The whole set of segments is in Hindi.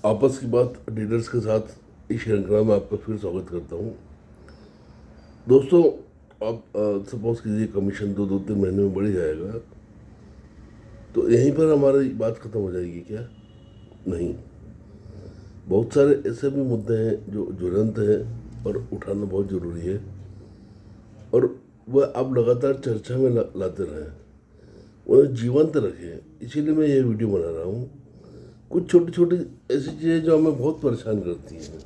आपस की बात डीलर्स के साथ इस श्रृंखला में आपका फिर स्वागत करता हूँ। दोस्तों, आप सपोज कीजिए कमीशन तो 2-3 महीने में बढ़ जाएगा, तो यहीं पर हमारी बात खत्म हो जाएगी क्या? नहीं। बहुत सारे ऐसे भी मुद्दे हैं जो ज्वलंत हैं और उठाना बहुत ज़रूरी है, और वह आप लगातार चर्चा में लाते रहें, उन्हें जीवंत रखें। इसीलिए मैं ये वीडियो बना रहा हूँ। कुछ छोटी छोटी ऐसी चीज़ें जो हमें बहुत परेशान करती हैं।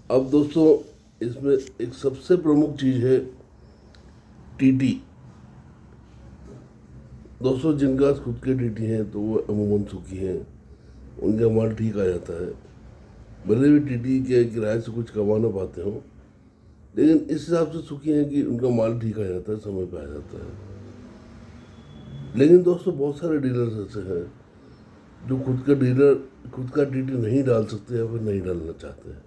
अब दोस्तों, इसमें एक सबसे प्रमुख चीज़ है टीटी। दोस्तों, जिनका खुद के टीटी हैं तो वो अमूमन सुखी हैं, उनका माल ठीक आ जाता है। भले भी टीटी के किराए से कुछ कमा ना पाते हों, लेकिन इस हिसाब से सुखी हैं कि उनका माल ठीक आ जाता है, समय पे आ जाता है। लेकिन दोस्तों, बहुत सारे डीलर्स ऐसे हैं जो खुद का टीटी नहीं डाल सकते या फिर नहीं डालना चाहते हैं।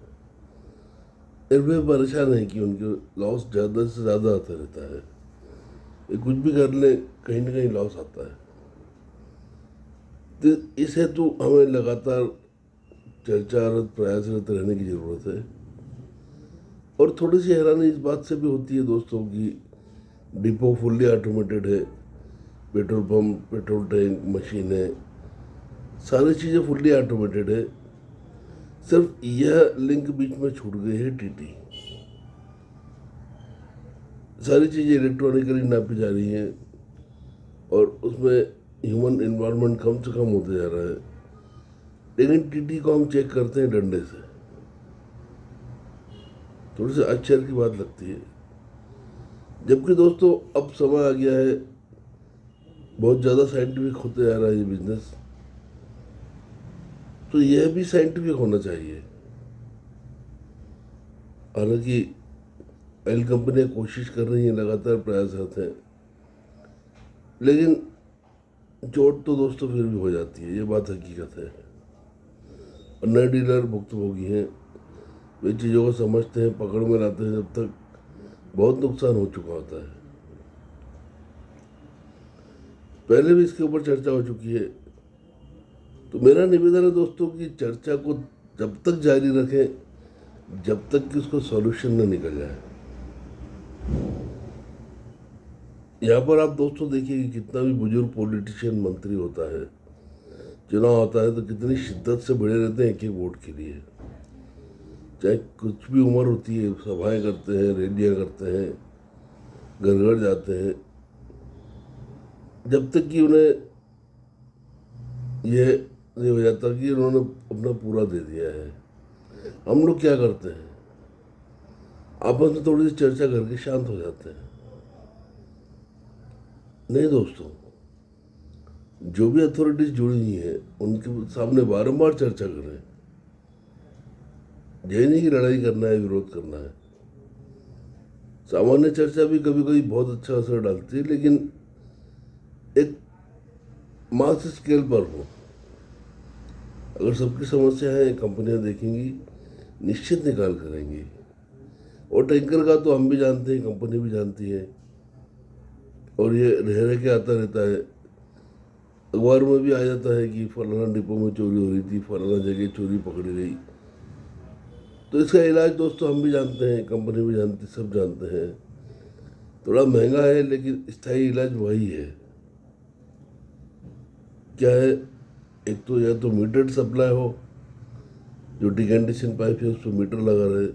फिर वे परेशान है कि उनके लॉस ज़्यादा से ज़्यादा आता रहता है। ये कुछ भी कर ले, कहीं ना कहीं लॉस आता है। तो इस हेतु हमें लगातार चर्चारत प्रयासरत रहने की ज़रूरत है। और थोड़ी सी हैरानी इस बात से भी होती है दोस्तों कि डिपो फुल्ली ऑटोमेटेड है, पेट्रोल पंप, पेट्रोल टैंक, मशीनें, सारी चीज़ें फुल्ली ऑटोमेटेड है। सिर्फ यह लिंक बीच में छूट गई है टीटी। सारी चीज़ें इलेक्ट्रॉनिकली नापी जा रही हैं और उसमें ह्यूमन इन्वॉल्वमेंट कम से कम होते जा रहा है। लेकिन टीटी को हम चेक करते हैं डंडे से। थोड़ी सी आश्चर्य की बात लगती है। जबकि दोस्तों, अब समय आ गया है, बहुत ज़्यादा साइंटिफिक होते जा रहा है ये बिजनेस, तो यह भी साइंटिफिक होना चाहिए। हालांकि ऑयल कंपनियां कोशिश कर रही हैं, लगातार प्रयासरत हैं, लेकिन चोट तो दोस्तों फिर भी हो जाती है, ये बात हकीकत है। और नए डीलर भुक्तभोगी हैं, वे चीज़ों को समझते हैं, पकड़ में लाते हैं, जब तक बहुत नुकसान हो चुका होता है। पहले भी इसके ऊपर चर्चा हो चुकी है। तो मेरा निवेदन है दोस्तों कि चर्चा को जब तक जारी रखें, जब तक कि उसका सॉल्यूशन न निकल जाए। यहाँ पर आप दोस्तों देखिए कि कितना भी बुजुर्ग पॉलिटिशियन मंत्री होता है, चुनाव होता है तो कितनी शिद्दत से भिड़े रहते हैं एक एक वोट के लिए। चाहे कुछ भी उम्र होती है, सभाएं करते हैं, रैलियां करते हैं, घर घर जाते हैं, जब तक कि उन्हें यह नहीं हो जाता कि उन्होंने अपना पूरा दे दिया है। हम लोग क्या करते हैं, आपस में थोड़ी सी चर्चा करके शांत हो जाते हैं। नहीं दोस्तों, जो भी अथॉरिटीज जुड़ी हुई हैं उनके सामने बारंबार चर्चा करें। यही नहीं कि लड़ाई करना है, विरोध करना है। सामान्य चर्चा भी कभी कभी बहुत अच्छा असर डालती है, लेकिन एक मास स्केल पर हो। अगर सबकी समस्याएं कंपनियां देखेंगी, निश्चित निकाल करेंगी। और टैंकर का तो हम भी जानते हैं, कंपनी भी जानती है, और ये रह रह के आता रहता है। अखबार में भी आ जाता है कि फलाना डिपो में चोरी हो रही थी, फलाना जगह चोरी पकड़ी गई। तो इसका इलाज दोस्तों हम भी जानते हैं, कंपनी भी जानती, सब जानते हैं। थोड़ा महंगा है, लेकिन स्थायी इलाज वही है। क्या है? एक तो या तो मीटर्ड सप्लाई हो, जो डिकंडीशन पाइप है उस पर मीटर लगा रहे।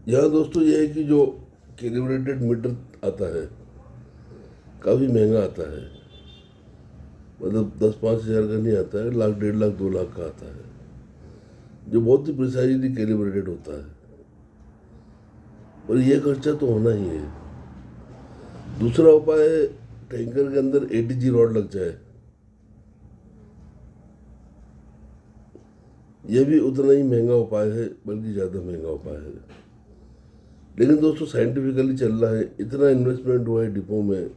यहाँ दोस्तों ये है कि जो कैलिब्रेटेड मीटर आता है, काफ़ी महंगा आता है। मतलब 10-5 हज़ार का नहीं आता है, लाख, 1.5 लाख, 2 लाख का आता है, जो बहुत ही प्रिसाइजली कैलिब्रेटेड होता है। और ये खर्चा तो होना ही है। दूसरा उपाय है, टैंकर के अंदर एटीजी रॉड लग जाए। यह भी उतना ही महंगा उपाय है, बल्कि ज़्यादा महंगा उपाय है। लेकिन दोस्तों, साइंटिफिकली चल रहा है। इतना इन्वेस्टमेंट हुआ है डिपो में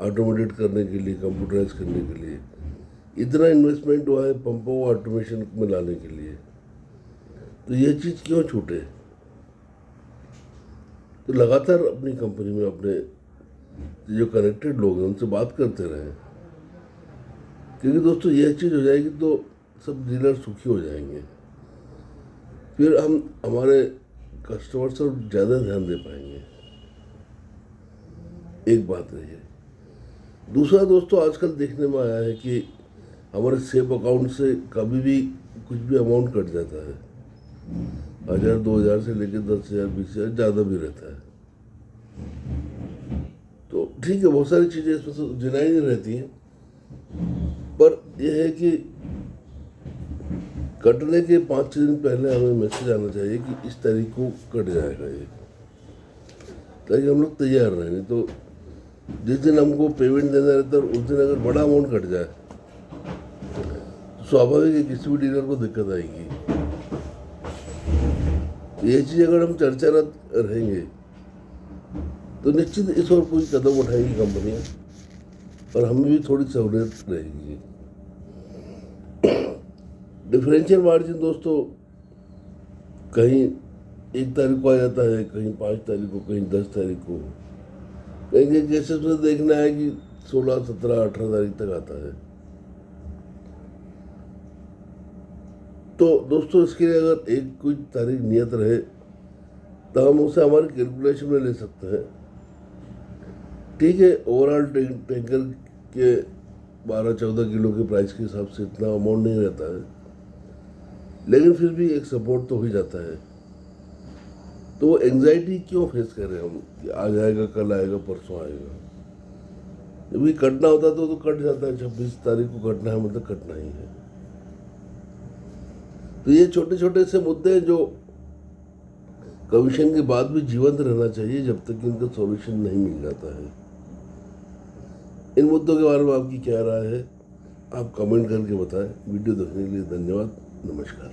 ऑटोमेटेड करने के लिए, कंप्यूटराइज करने के लिए। इतना इन्वेस्टमेंट हुआ है पंपों को ऑटोमेशन में लाने के लिए। तो यह चीज़ क्यों छूटे? तो लगातार अपनी कंपनी में अपने जो कनेक्टेड लोग हैं उनसे बात करते रहें क्योंकि दोस्तों यह चीज़ हो जाएगी तो सब डीलर सुखी हो जाएंगे, फिर हम हमारे कस्टमर्स पर ज़्यादा ध्यान दे पाएंगे। एक बात रही है। दूसरा दोस्तों, आजकल देखने में आया है कि हमारे सेव अकाउंट से कभी भी कुछ भी अमाउंट कट जाता है, 1000 2000 से लेकर 10,000 20,000 ज़्यादा भी रहता है। तो ठीक है, बहुत सारी चीज़ें इसमें से जिनाई नहीं रहती हैं, पर यह है कि कटने के 5-6 दिन पहले हमें मैसेज आना चाहिए कि इस तारीख को कट जाएगा ये, ताकि हम लोग तैयार रहें। नहीं तो जिस दिन हमको पेमेंट देना रहता है उस दिन अगर बड़ा अमाउंट कट जाए तो स्वाभाविक है किसी भी डीलर को दिक्कत आएगी। ये चीज़ अगर हम चर्चारत रहेंगे तो निश्चित इस और कोई कदम उठाएगी कंपनियां और हमें भी थोड़ी सहूलियत रहेगी। डिफरेंशियल मार्जिन दोस्तों कहीं 1 तारीख को आ जाता है, कहीं 5 तारीख को, कहीं 10 तारीख को, कहीं कहीं केसेस में देखना है कि 16, 17, 18 तारीख तक आता है। तो दोस्तों इसके लिए अगर एक कोई तारीख नियत रहे तो हम उसे हमारे कैलकुलेशन में ले सकते हैं। ठीक है, ओवरऑल टैंकर के 12-14 किलो के प्राइस के हिसाब से इतना अमाउंट नहीं रहता है, लेकिन फिर भी एक सपोर्ट तो हो जाता है। तो वो एंग्जाइटी क्यों फेस कर रहे हैं हम कि आज आएगा, कल आएगा, परसों आएगा। जब भी कटना होता तो कट जाता है, 26 तारीख को कटना है मतलब कटना ही है। तो ये छोटे छोटे से मुद्दे जो कमीशन के बाद भी जीवंत रहना चाहिए जब तक कि इनका सॉल्यूशन नहीं मिल जाता है। इन मुद्दों के बारे में आपकी क्या राय है, आप कमेंट करके बताएं। वीडियो देखने के लिए धन्यवाद। नमस्कार।